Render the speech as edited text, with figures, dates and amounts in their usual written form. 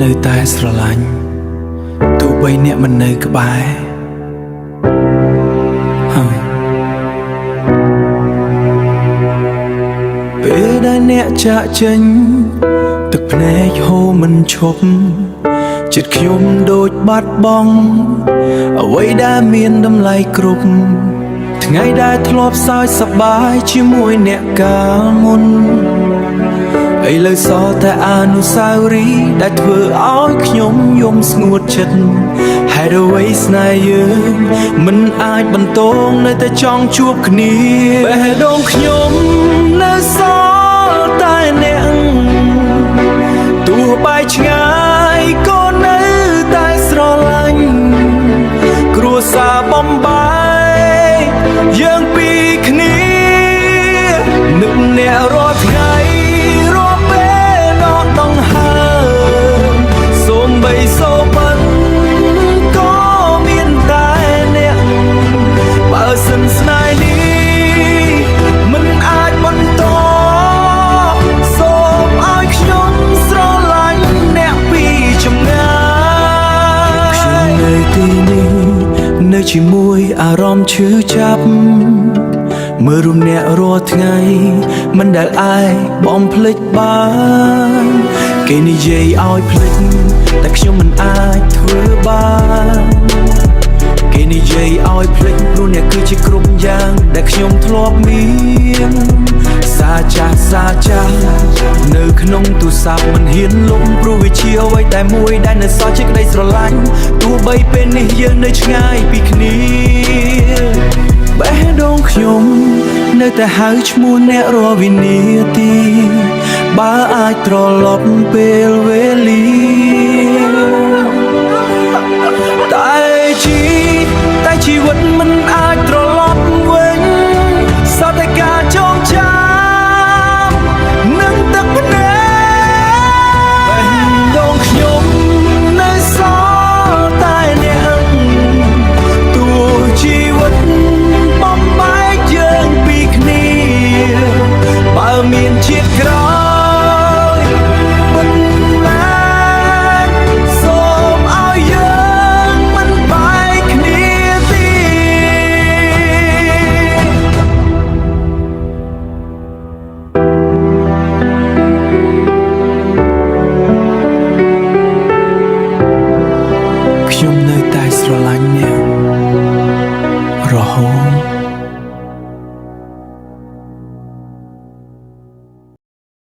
នៅតែស្រឡាញ់ទោះបីអ្នកមិននៅក្បែរហើយពេលដែលអ្នកចាក់ចេញទឹកភ្នែកហូរមិនឈប់ចិត្តខ្ញុំដូចបាត់បង់អ្វីដែលមានតម្លៃគ្រប់ថ្ងៃដែលធ្លាប់សើចសប្បាយជាមួយអ្នកកាលមុនឥឡូវសល់តែអនុស្សាវរីយ៍ដែលធ្វើឲ្យខ្ញុំយំស្ងួតចិត្តហេតុអ្វីស្នេហ៍យើងមិនអាចបន្តនៅតែចង់ជួបគ្នាបេះដូងខ្ញុំនៅសល់តែអ្នកទោះបែកឆ្ងាយក៏នៅតែស្រឡាញ់គ្រួសារបំបែកយើងពីគ្នានឹកអ្នករាល់ថ្ងៃស្នេហ៍នេះមិនអាចបន្តសូមឲ្យខ្ញុំស្រឡាញ់អ្នកពីចម្ងាយខ្ញុំនៅទីនេះនៅជាមួយអារម្មណ៍ឈឺចាប់មើលរូបអ្នករាល់ថ្ងៃមិនដែលអាចបំភ្លេចបានគេនិយាយឲ្យភ្លេចតែខ្ញុំមិនអាចធ្វើបានគេនិយាយឲ្យភ្លេចព្រោះអ្នកគឺជាគ្រប់យ៉ាងដែលខ្ញុំធ្លាប់មានសាចាស់នៅក្នុងទូរស័ព្ទមិនហ៊ានលុបព្រោះវាជាអ្វីតែមួយដែលនៅសល់ជាក្តីស្រឡាញ់ទោះបីពេលនេះយើងនៅឆ្ងាយពីគ្នាបេះដូងខ្ញុំនៅតែហៅឈ្មោះអ្នករាល់វិនាទីបើអាចត្រឡប់ពេលវេ